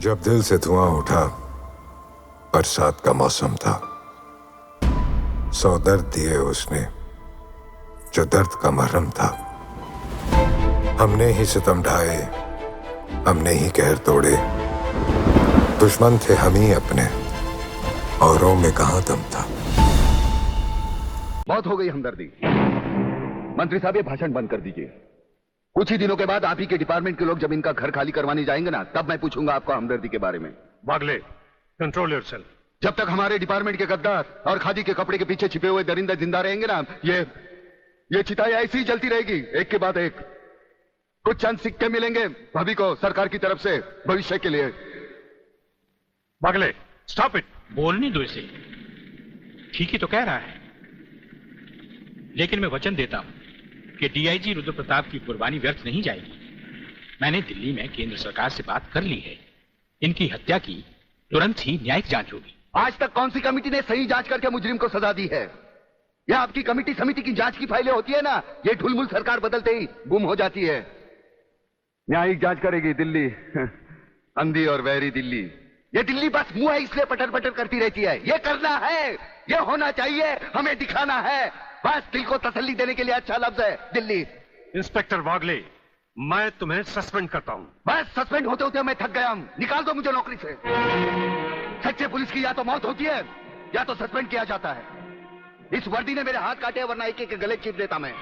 जब दिल से धुआं उठा, बरसात का मौसम था। 100 दर्द दिए उसने, जो दर्द का मरहम था। हमने ही सितम ढाए, हमने ही कहर तोड़े। दुश्मन थे हम ही अपने, औरों में कहां दम था। बहुत हो गई हमदर्दी। मंत्री साहब, ये भाषण बंद कर दीजिए। कुछ ही दिनों के बाद आप ही के डिपार्टमेंट के लोग जब इनका घर खाली करवाने जाएंगे ना, तब मैं पूछूंगा आपको हमदर्दी के बारे में। Bagle, control yourself. जब तक हमारे डिपार्टमेंट के गद्दार और खादी के कपड़े के पीछे छिपे हुए दरिंदे जिंदा रहेंगे ना, ये चिताएं ऐसी ही जलती रहेगी, एक के बाद एक। कुछ चंद सिक्के मिलेंगे भाभी को सरकार की तरफ से भविष्य के लिए। Bagle, stop it. बोलने दो इसे। ठीक ही तो कह रहा है, लेकिन मैं वचन देता हूं कि डीआईजी रुद्र प्रताप की कुर्बानी व्यर्थ नहीं जाएगी। मैंने दिल्ली में केंद्र सरकार से बात कर ली है। इनकी हत्या की तुरंत ही न्यायिक जांच होगी। आज तक कौन सी कमेटी ने सही जांच करके मुजरिम को सजा दी है? यह आपकी कमेटी समिति की जांच की फाइलें होती है ना, ये ढुलमुल सरकार बदलते ही गुम हो जाती है। न्यायिक जांच करेगी दिल्ली, अंधी और वैरी दिल्ली। ये दिल्ली बस मुंह है इसलिए पटर पटर करती रहती है। ये करना है, ये होना चाहिए, हमें दिखाना है। बस दिल को तसल्ली देने के लिए अच्छा लफ्ज है दिल्ली। इंस्पेक्टर बागले, मैं तुम्हें सस्पेंड करता हूं। बस सस्पेंड होते होते मैं थक गया हूं। निकाल दो मुझे नौकरी से। सच्चे पुलिस की या तो मौत होती है या तो सस्पेंड किया जाता है। इस वर्दी ने मेरे हाथ काटे, वरना एक एक गले चीर देता मैं।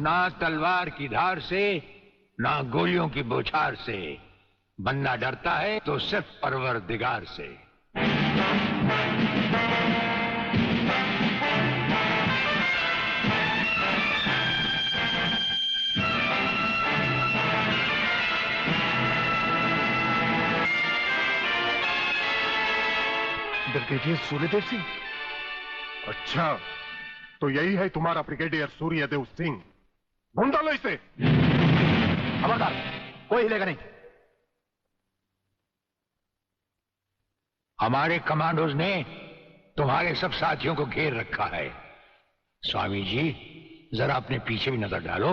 ना तलवार की धार से, ना गोलियों की बौछार से। बंदा डरता है तो सिर्फ परवरदिगार से। ब्रिगेडियर सूर्यदेव सिंह। अच्छा, तो यही है तुम्हारा ब्रिगेडियर सूर्यदेव सिंह। ढूंढ लो इसे। खबरदार, कोई हिलेगा नहीं। हमारे कमांडोज ने तुम्हारे सब साथियों को घेर रखा है। स्वामी जी, जरा अपने पीछे भी नजर डालो।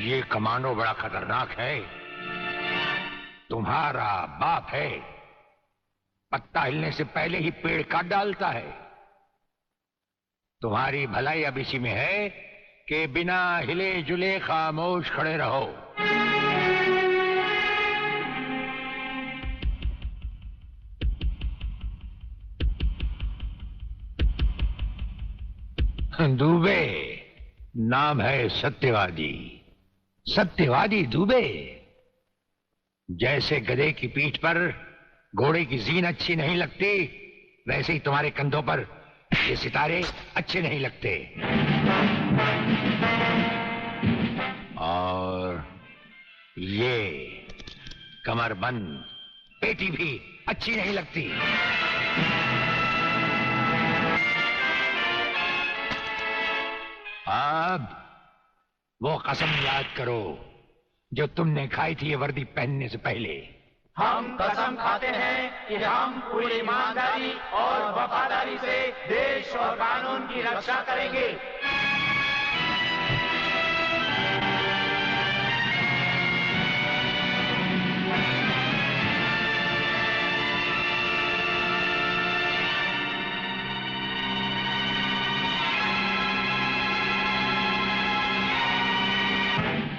ये कमांडो बड़ा खतरनाक है। तुम्हारा बाप है, पत्ता हिलने से पहले ही पेड़ काट डालता है। तुम्हारी भलाई अब इसी में है कि बिना हिले जुले खामोश खड़े रहो। दुबे नाम है सत्यवादी। सत्यवादी दुबे। जैसे गधे की पीठ पर घोड़े की जीन अच्छी नहीं लगती, वैसे ही तुम्हारे कंधों पर ये सितारे अच्छे नहीं लगते। और ये कमरबंद पेटी भी अच्छी नहीं लगती। अब वो कसम याद करो जो तुमने खाई थी ये वर्दी पहनने से पहले। हम कसम खाते हैं कि हम पूरी ईमानदारी और वफादारी से देश और कानून की रक्षा करेंगे।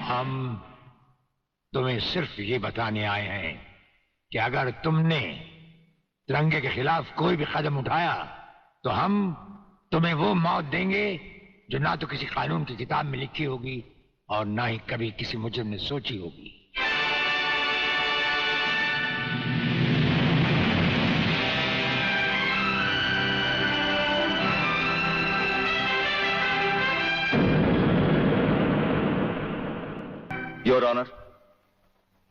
हम तुम्हें सिर्फ ये बताने आए हैं कि अगर तुमने तिरंगे के खिलाफ कोई भी कदम उठाया तो हम तुम्हें वो मौत देंगे जो ना तो किसी कानून की किताब में लिखी होगी और ना ही कभी किसी मुजरिम ने सोची होगी। योर ऑनर,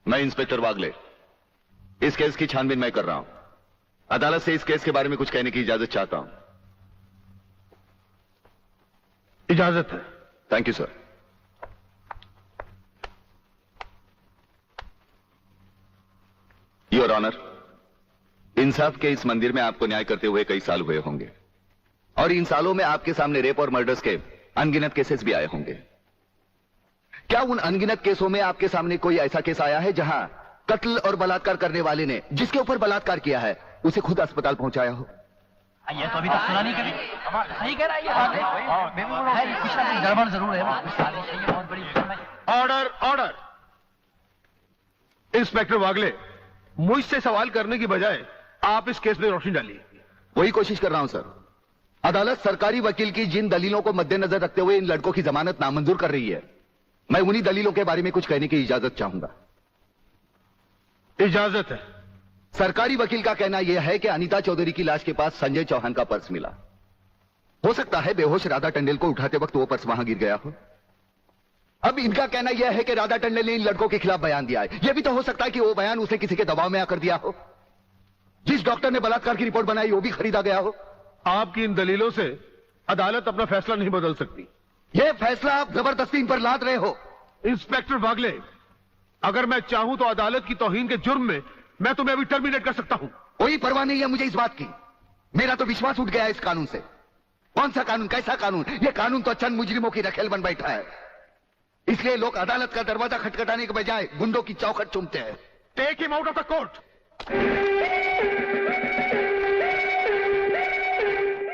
मैं इंस्पेक्टर वागले इस केस की छानबीन मैं कर रहा हूं। अदालत से इस केस के बारे में कुछ कहने की इजाजत चाहता हूं। इजाजत है। Thank you sir. Your honour, इंसाफ के इस मंदिर में आपको न्याय करते हुए कई साल हुए होंगे और इन सालों में आपके सामने रेप और मर्डर्स के अनगिनत केसेस भी आए होंगे। क्या उन अनगिनत केसों में आपके सामने कोई ऐसा केस आया है जहां कत्ल और बलात्कार करने वाले ने जिसके ऊपर बलात्कार किया है उसे खुद अस्पताल पहुंचाया हो? ये तो अभी तक सुना नहीं कभी। सही कह रहा है ये बात। कुछ ना कुछ गड़बड़ जरूर है। बहुत बड़ी ऑर्डर, ऑर्डर। इंस्पेक्टर वागले, मुझसे सवाल करने की बजाय आप इस केस में रोशनी डालिए। वही कोशिश कर रहा हूं सर। अदालत सरकारी वकील की जिन दलीलों को मद्देनजर रखते हुए इन लड़कों की जमानत नामंजूर कर रही है, मैं उन्हीं दलीलों के बारे में कुछ कहने की इजाजत चाहूंगा। इजाजत है। सरकारी वकील का कहना यह है कि अनीता चौधरी की लाश के पास संजय चौहान का पर्स मिला। हो सकता है बेहोश राधा टंडेल को उठाते वक्त वो पर्स वहां गिर गया हो। अब इनका कहना यह है कि राधा टंडेल ने इन लड़कों के खिलाफ बयान दिया है। यह भी तो हो सकता है कि वो बयान उसे किसी के दबाव में आकर दिया हो। जिस डॉक्टर ने बलात्कार की रिपोर्ट बनाई वो भी खरीदा गया हो। आपकी इन दलीलों से अदालत अपना फैसला नहीं बदल सकती। यह फैसला आप जबरदस्ती इन पर लाद रहे हो। इंस्पेक्टर वागले, अगर मैं चाहूं तो अदालत की तौहीन के जुर्म में मैं तुम्हें अभी टर्मिनेट कर सकता हूं। कोई परवाह नहीं है मुझे इस बात की। मेरा तो विश्वास उठ गया है इस कानून से। कौन सा कानून, कैसा कानून? यह कानून तो चंद मुजरिमों की रखेल बन बैठा है। इसलिए लोग अदालत का दरवाजा खटखटाने के बजाय गुंडों की चौखट चूमते हैं। Take him out of the court.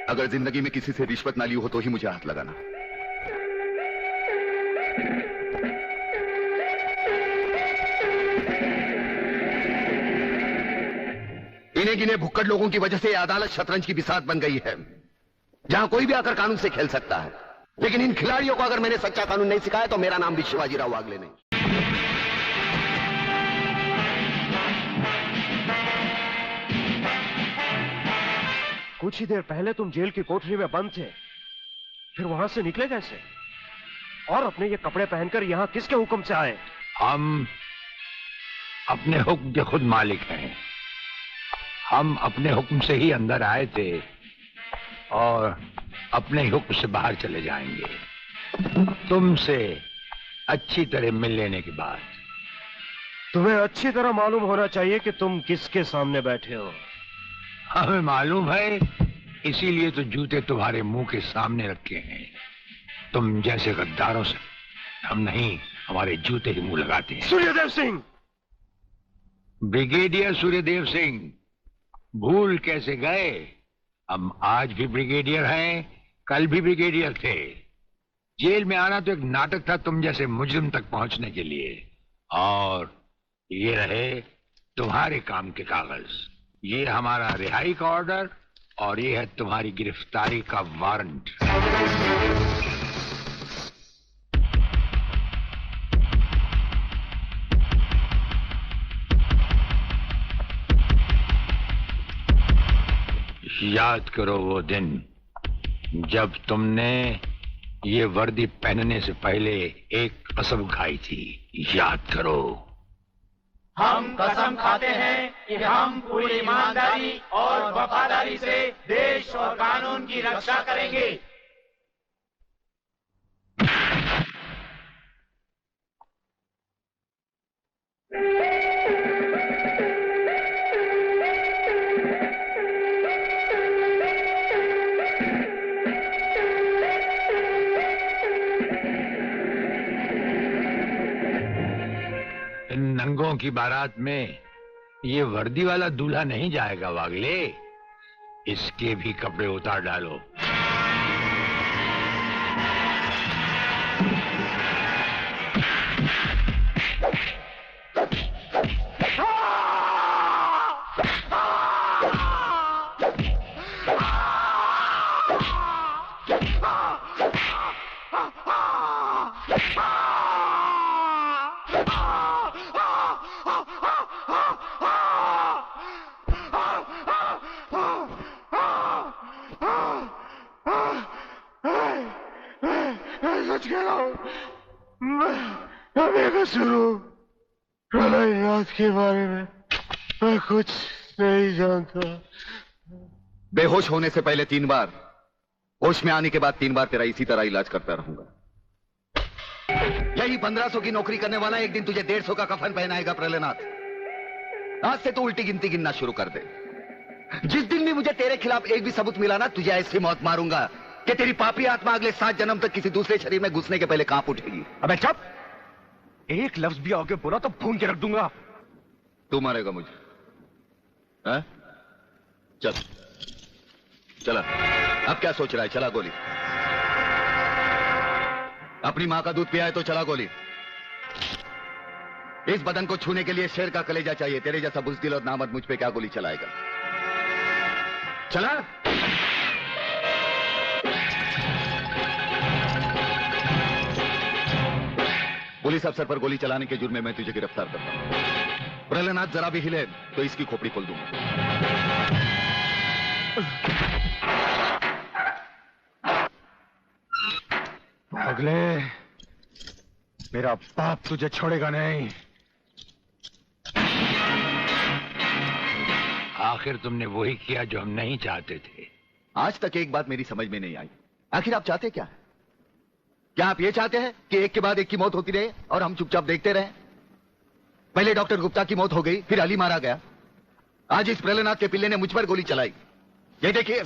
अगर जिंदगी में किसी से रिश्वत ना ली हो तो ही मुझे हाथ लगाना। इन्हें गिने भुक्कड़ लोगों की वजह से यह अदालत शतरंज की बिसात बन गई है, जहां कोई भी आकर कानून से खेल सकता है। लेकिन इन खिलाड़ियों को अगर मैंने सच्चा कानून नहीं सिखाया तो मेरा नाम भी शिवाजीराव वागले नहीं। कुछ ही देर पहले तुम जेल की कोठरी में बंद थे, फिर वहां से निकले कैसे? और अपने ये कपड़े पहनकर यहां किसके हुक्म से आए? हम अपने हुक्म के खुद मालिक हैं। हम अपने हुक्म से ही अंदर आए थे और अपने ही हुक्म से बाहर चले जाएंगे। तुमसे अच्छी तरह मिल लेने के बाद। तुम्हें अच्छी तरह मालूम होना चाहिए कि तुम किसके सामने बैठे हो। हमें मालूम है, इसीलिए तो जूते तुम्हारे मुंह के सामने रखे हैं। तुम जैसे गद्दारों से हम नहीं, हमारे जूते ही मुंह लगाते हैं। सूर्यदेव सिंह, ब्रिगेडियर सूर्यदेव सिंह, भूल कैसे गए? हम आज भी ब्रिगेडियर हैं, कल भी ब्रिगेडियर थे। जेल में आना तो एक नाटक था तुम जैसे मुजरिम तक पहुंचने के लिए। और ये रहे तुम्हारे काम के कागज। ये हमारा रिहाई का ऑर्डर और ये है तुम्हारी गिरफ्तारी का वारंट। याद करो वो दिन जब तुमने ये वर्दी पहनने से पहले एक कसम खाई थी। याद करो। हम कसम खाते हैं कि हम पूरी ईमानदारी और वफादारी से देश और कानून की रक्षा करेंगे। इन नंगों की बारात में ये वर्दी वाला दूल्हा नहीं जाएगा वागले। इसके भी कपड़े उतार डालो। सच कह रहा हूं, मैं बेकसूर हूं। प्रलय रात के बारे में मैं कुछ नहीं जानता। बेहोश होने से पहले 3 बार, होश में आने के बाद 3 बार तेरा इसी तरह इलाज करता रहूंगा। यही 1500 की नौकरी करने वाला एक दिन तुझे 150 का कफन पहनाएगा प्रलयनाथ। आज से तू उल्टी गिनती गिनना शुरू कर दे। जिस दिन भी मुझे तेरे खिलाफ एक भी सबूत मिला ना, तुझे ऐसी मौत मारूंगा कि तेरी पापी आत्मा अगले 7 जन्म तक किसी दूसरे शरीर में घुसने के पहले कांप उठेगी। अबे चुप! एक लफ्ज भी आगे बोला तो भून के रख दूंगा। तू मारेगा मुझे? है? चल चला, अब क्या सोच रहा है? चला गोली। अपनी मां का दूध पिया है तो चला गोली। इस बदन को छूने के लिए शेर का कलेजा चाहिए। तेरे जैसा बुज़दिल और नामर्द मुझ पे क्या गोली चलाएगा? चला। पुलिस अफसर पर गोली चलाने के जुर्म में मैं तुझे गिरफ्तार करता हूं। प्रहलाद जरा भी हिले तो इसकी खोपड़ी खोल दूंगा। अगले मेरा बाप तुझे छोड़ेगा नहीं। आखिर तुमने वही किया जो हम नहीं चाहते थे। आज तक एक बात मेरी समझ में नहीं आई, आखिर आप चाहते क्या है? क्या आप ये चाहते हैं कि एक के बाद एक की मौत होती रहे और हम चुपचाप देखते रहे? पहले डॉक्टर गुप्ता की मौत हो गई, फिर अली मारा गया, आज इस प्रहलाद के पिल्ले ने मुझ पर गोली चलाई। ये देखिए,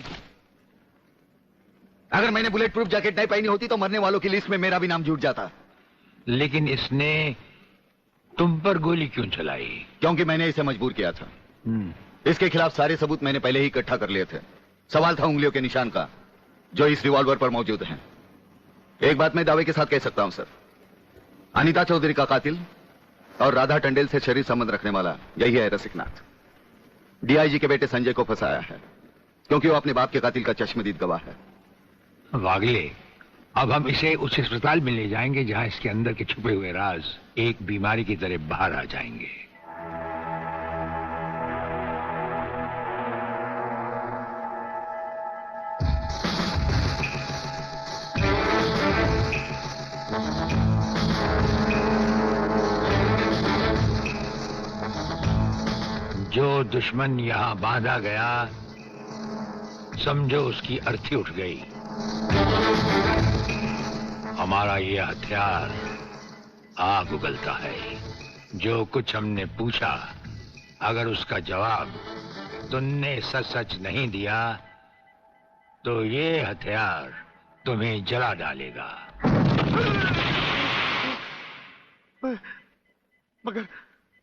अगर मैंने बुलेट प्रूफ जैकेट नहीं पहनी होती तो मरने वालों की लिस्ट में मेरा भी नाम जुड़ जाता। लेकिन इसने तुम पर गोली क्यों चलाई? क्योंकि मैंने इसे मजबूर किया था। इसके खिलाफ सारे सबूत मैंने पहले ही इकट्ठा कर लिए थे। सवाल था उंगलियों के निशान का, जो इस रिवॉल्वर पर मौजूद हैं। एक बात मैं दावे के साथ कह सकता हूं सर, अनीता चौधरी का कातिल और राधा टंडेल से शरीर संबंध रखने वाला यही है रसिकनाथ। डीआईजी के बेटे संजय को फंसाया है क्योंकि वो अपने बाप के कातिल का चश्मदीद गवाह है। वागले, अब हम इसे उस अस्पताल में ले जाएंगे जहां इसके अंदर के छुपे हुए राज एक बीमारी की तरह बाहर आ जाएंगे। जो दुश्मन यहां बांधा गया, समझो उसकी अर्थी उठ गई। हमारा ये हथियार आग उगलता है। जो कुछ हमने पूछा, अगर उसका जवाब तुमने सच सच नहीं दिया तो ये हथियार तुम्हें जला डालेगा।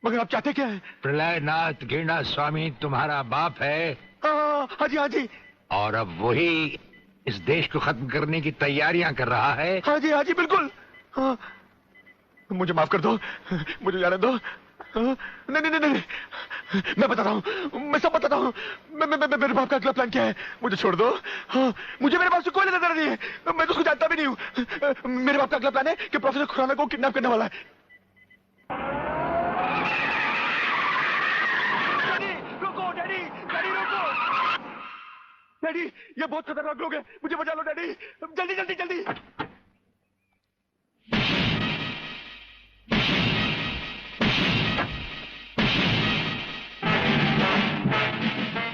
मगर आप चाहते क्या है? प्रलयनाथ गिरना स्वामी तुम्हारा बाप है। हाँ जी, हाँ जी। और अब वही इस देश को खत्म करने की तैयारियां कर रहा है। हाँ जी, बिल्कुल। हाँ, मुझे माफ कर दो, मुझे जाने दो। नहीं, मैं बताता हूँ, मैं सब बताता हूँ। मेरे बाप का अगला प्लान क्या है? मुझे छोड़ दो। हाँ, मुझे मेरे बाप से कोई लेना नहीं है, मैं तो उसको जानता भी नहीं हूँ। मेरे बाप का अगला प्लान है कि प्रोफेसर खुराना को किडनैप करने वाला है। डैडी, ये बहुत खतरनाक लोग हैं, मुझे बचा लो डैडी, जल्दी जल्दी जल्दी।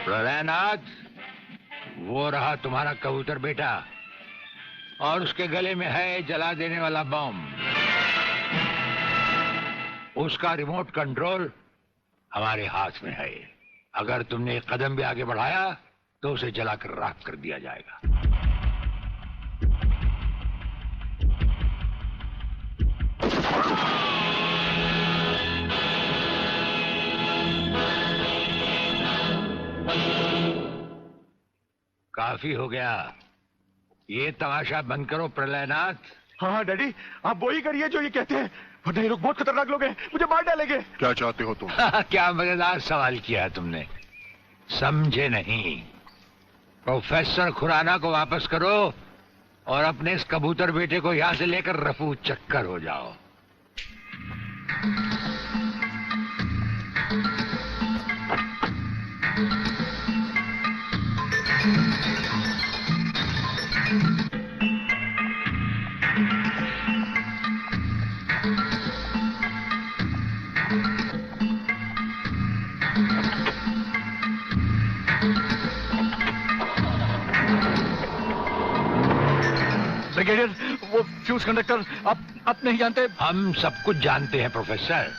प्रलयनाथ, वो रहा तुम्हारा कबूतर बेटा और उसके गले में है जला देने वाला बम। उसका रिमोट कंट्रोल हमारे हाथ में है। अगर तुमने एक कदम भी आगे बढ़ाया तो उसे जलाकर राख कर दिया जाएगा। काफी हो गया, ये तमाशा बंद करो प्रलयनाथ। हाँ डैडी, आप वो ही करिए जो ये कहते हैं, वरना ये लोग बहुत खतरनाक लोग हैं, मुझे मार डालेंगे। क्या चाहते हो तुम? क्या मजेदार सवाल किया है तुमने, समझे नहीं। प्रोफेसर खुराना को वापस करो और अपने इस कबूतर बेटे को यहां से लेकर रफू चक्कर हो जाओ। ब्रिगेडियर, वो फ्यूज कंडक्टर आप नहीं जानते? हम सब कुछ जानते हैं प्रोफेसर।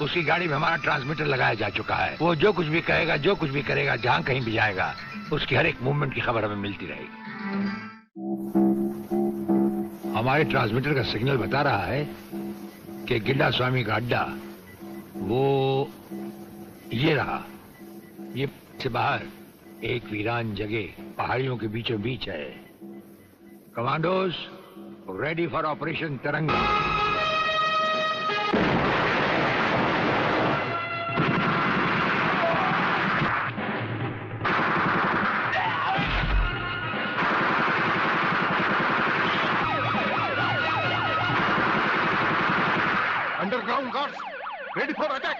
उसकी गाड़ी में हमारा ट्रांसमीटर लगाया जा चुका है। वो जो कुछ भी कहेगा, जो कुछ भी करेगा, जहां कहीं भी जाएगा, उसकी हर एक मूवमेंट की खबर हमें मिलती रहेगी। हमारे ट्रांसमीटर का सिग्नल बता रहा है कि गिड्डा स्वामी का अड्डा वो ये रहा। ये से बाहर एक वीरान जगह पहाड़ियों के बीचों बीच है। कमांडोज रेडी फॉर ऑपरेशन तिरंगा। Underground guards ready for attack.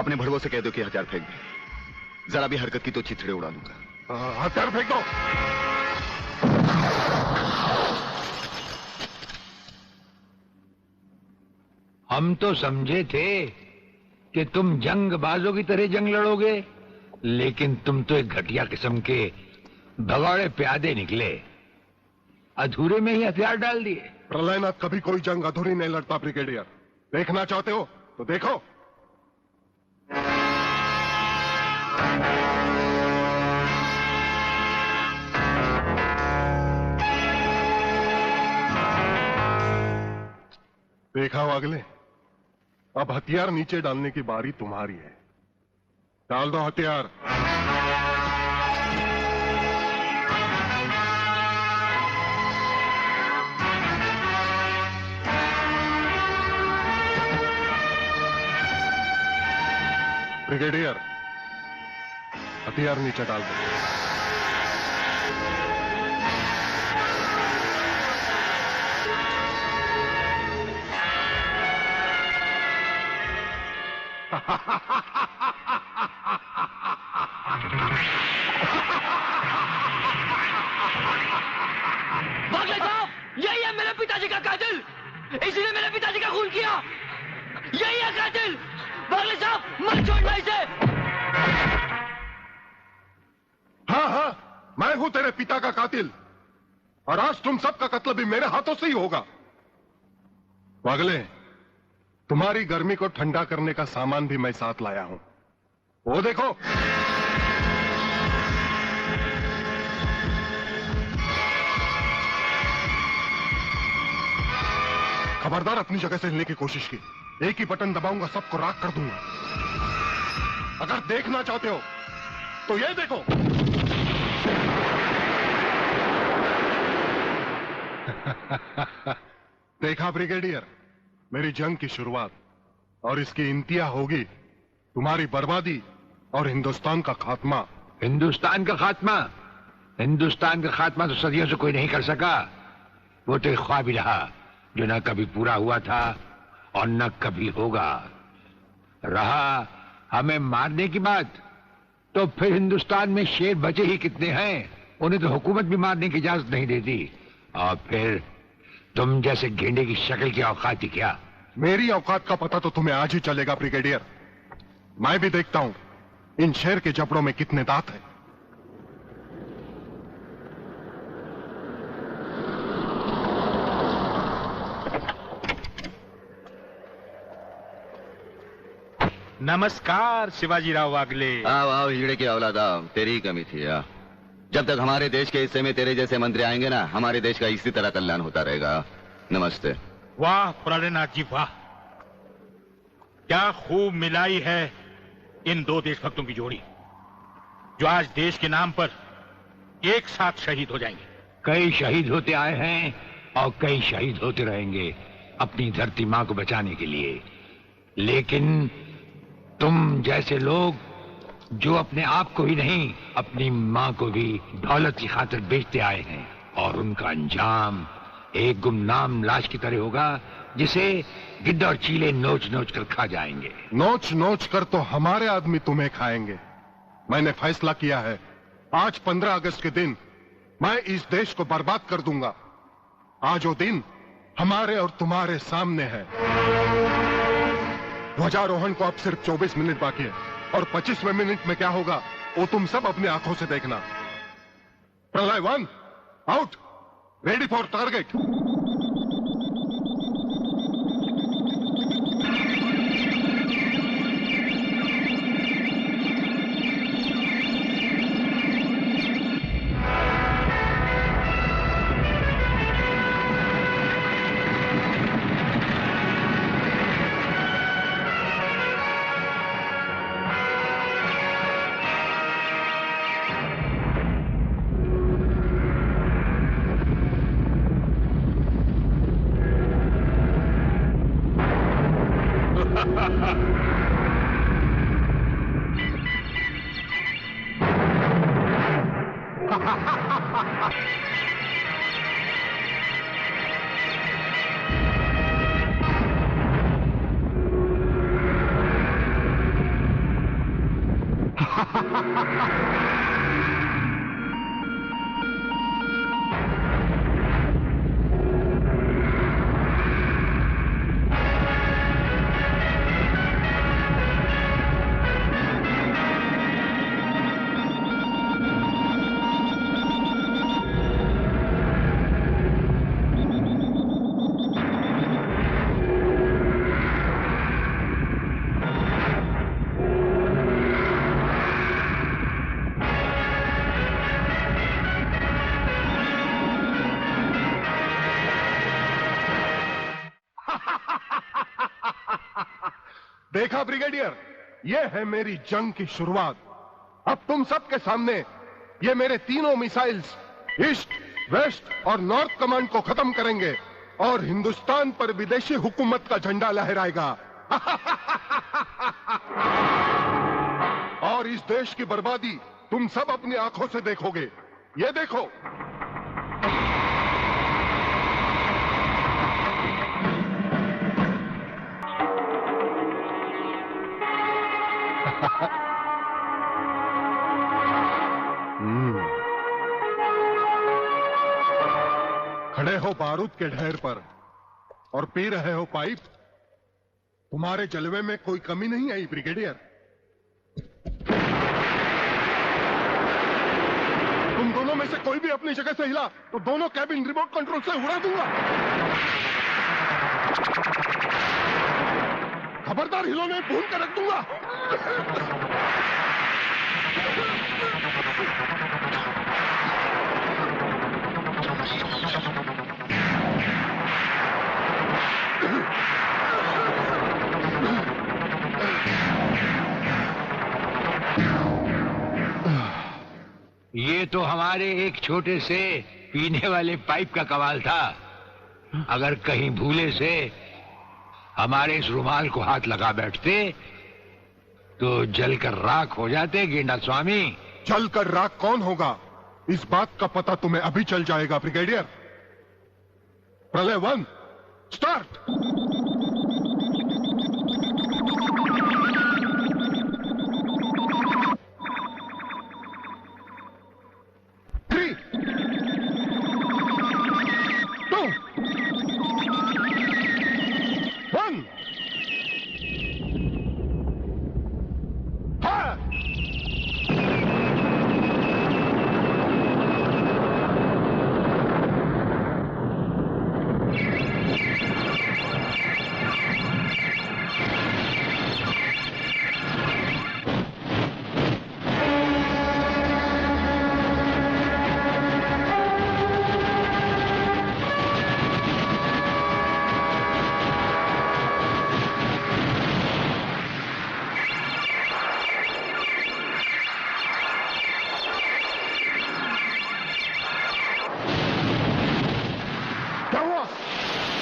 अपने भड़वों से कह दो कि हथियार फेंक दे। जरा भी हरकत की तो चिथड़े उड़ा दूंगा। हथियार फेंक दो। हम तो समझे थे कि तुम जंगबाजों की तरह जंग लड़ोगे, लेकिन तुम तो एक घटिया किस्म के भगौड़े प्यादे निकले। अधूरे में ही हथियार डाल दिए। प्रलयनाथ कभी कोई जंग अधूरी नहीं लड़ता ब्रिगेडियर। देखना चाहते हो तो देखो। देखा वागले, अब हथियार नीचे डालने की बारी तुम्हारी है। डाल दो हथियार। ब्रिगेडियर, हथियार नीचे डाल दो। बागले साहब, यही है मेरे पिताजी का कातिल। इसीने मेरे पिताजी का खून किया। यही है कातिल। बागले साहब, मत छोड़ना इसे। हाँ हाँ, मैं हूं तेरे पिता का कातिल, और आज तुम सबका कत्ल भी मेरे हाथों से ही होगा। वागले, तुम्हारी गर्मी को ठंडा करने का सामान भी मैं साथ लाया हूं। वो देखो। खबरदार अपनी जगह से हिलने की कोशिश की। एक ही बटन दबाऊंगा, सबको राख कर दूंगा। अगर देखना चाहते हो तो ये देखो। देखा ब्रिगेडियर, मेरी जंग की शुरुआत, और इसकी इंतहा होगी तुम्हारी बर्बादी और हिंदुस्तान का खात्मा। हिंदुस्तान का खात्मा? हिंदुस्तान का खात्मा तो सदियों से कोई नहीं कर सका। वो तो एक ख्वाब ही रहा जो न कभी पूरा हुआ था और न कभी होगा। रहा हमें मारने की बात, तो फिर हिंदुस्तान में शेर बचे ही कितने हैं। उन्हें तो हुकूमत भी मारने की इजाजत नहीं देती। और तुम जैसे गेंडे की शक्ल की औकात ही क्या? मेरी औकात का पता तो तुम्हें आज ही चलेगा ब्रिगेडियर। मैं भी देखता हूं इन शेर के जबड़ों में कितने दांत हैं। नमस्कार शिवाजीराव वागले। आओ आओ हीरे की औलाद आओ, तेरी ही कमी थी यार। जब तक हमारे देश के हिस्से में तेरे जैसे मंत्री आएंगे ना, हमारे देश का इसी तरह कल्याण होता रहेगा। नमस्ते। वाह प्राणनाथ जी वाह, क्या खूब मिलाई है इन दो देशभक्तों की जोड़ी, जो आज देश के नाम पर एक साथ शहीद हो जाएंगे। कई शहीद होते आए हैं और कई शहीद होते रहेंगे अपनी धरती माँ को बचाने के लिए, लेकिन तुम जैसे लोग जो अपने आप को ही नहीं अपनी माँ को भी दौलत की खातिर बेचते आए हैं, और उनका अंजाम एक गुमनाम लाश की तरह होगा जिसे गिद्ध और चीले नोच नोच कर खा जाएंगे। नोच नोच कर तो हमारे आदमी तुम्हें खाएंगे। मैंने फैसला किया है, आज 15 अगस्त के दिन मैं इस देश को बर्बाद कर दूंगा। आज वो दिन हमारे और तुम्हारे सामने है। ध्वजारोहण को अब सिर्फ 24 मिनट बाकी है, और 25वें मिनट में क्या होगा वो तुम सब अपनी आंखों से देखना। प्रलय 1 आउट, रेडी फॉर टारगेट। देखा ब्रिगेडियर, ये है मेरी जंग की शुरुआत। अब तुम सबके सामने ये मेरे तीनों मिसाइल्स ईस्ट, वेस्ट और नॉर्थ कमांड को खत्म करेंगे और हिंदुस्तान पर विदेशी हुकूमत का झंडा लहराएगा। और इस देश की बर्बादी तुम सब अपनी आंखों से देखोगे। ये देखो, खड़े हो बारूद के ढेर पर और पी रहे हो पाइप। तुम्हारे जलवे में कोई कमी नहीं आई ब्रिगेडियर। तुम दोनों में से कोई भी अपनी जगह से हिला तो दोनों कैबिन रिमोट कंट्रोल से उड़ा दूंगा। खबरदार हिलो नहीं, भून कर रख दूंगा। ये तो हमारे एक छोटे से पीने वाले पाइप का कमाल था। अगर कहीं भूले से हमारे इस रुमाल को हाथ लगा बैठते तो जलकर राख हो जाते गेंडा स्वामी। जलकर राख कौन होगा, इस बात का पता तुम्हें अभी चल जाएगा ब्रिगेडियर। प्रलय 1 स्टार्ट।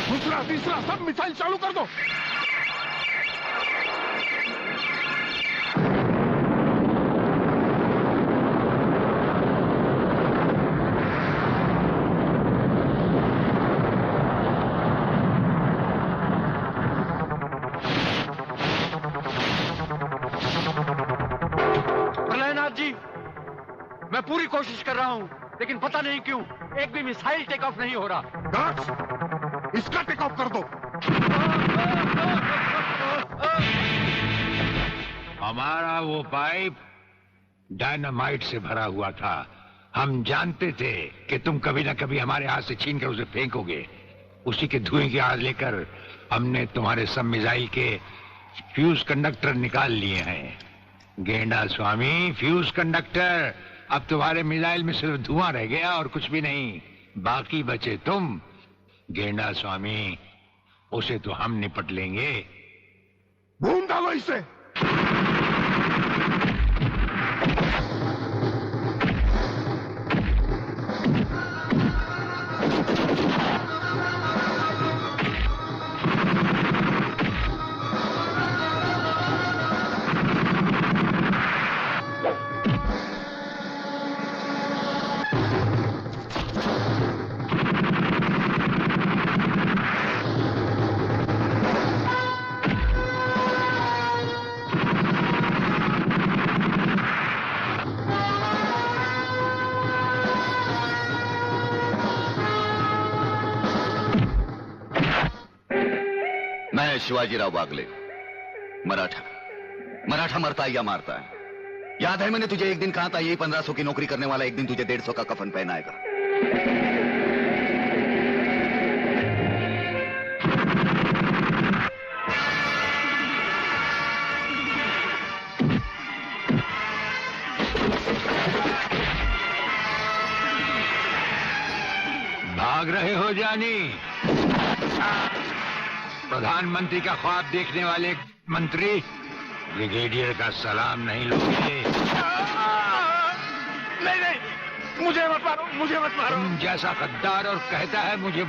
दूसरा तीसरा सब मिसाइल चालू कर दो। प्रलयनाथ जी, मैं पूरी कोशिश कर रहा हूं, लेकिन पता नहीं क्यों एक भी मिसाइल टेक ऑफ नहीं हो रहा। इसका टेक ऑफ कर दो। हमारा वो पाइप डायनामाइट से भरा हुआ था। हम जानते थे कि तुम कभी ना कभी हमारे हाथ से छीन कर उसे फेंकोगे। उसी के धुएं की आग लेकर हमने तुम्हारे सब मिसाइल के फ्यूज कंडक्टर निकाल लिए हैं। गेंडा स्वामी, फ्यूज कंडक्टर, अब तुम्हारे मिसाइल में सिर्फ धुआं रह गया और कुछ भी नहीं। बाकी बचे तुम। गेंडा स्वामी, उसे तो हम निपट लेंगे। भून डालो इसे। शिवाजीराव बागले, मराठा मरता है या मारता है। याद है मैंने तुझे एक दिन कहा था, यही 1500 की नौकरी करने वाला एक दिन तुझे 150 का कफन पहनाएगा। भाग रहे हो जानी? प्रधानमंत्री का ख्वाब देखने वाले मंत्री ब्रिगेडियर का सलाम नहीं लोगे? नहीं, मुझे मत मारो, मुझे मत मारो। तुम जैसा गद्दार और कहता है मुझे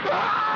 Ah!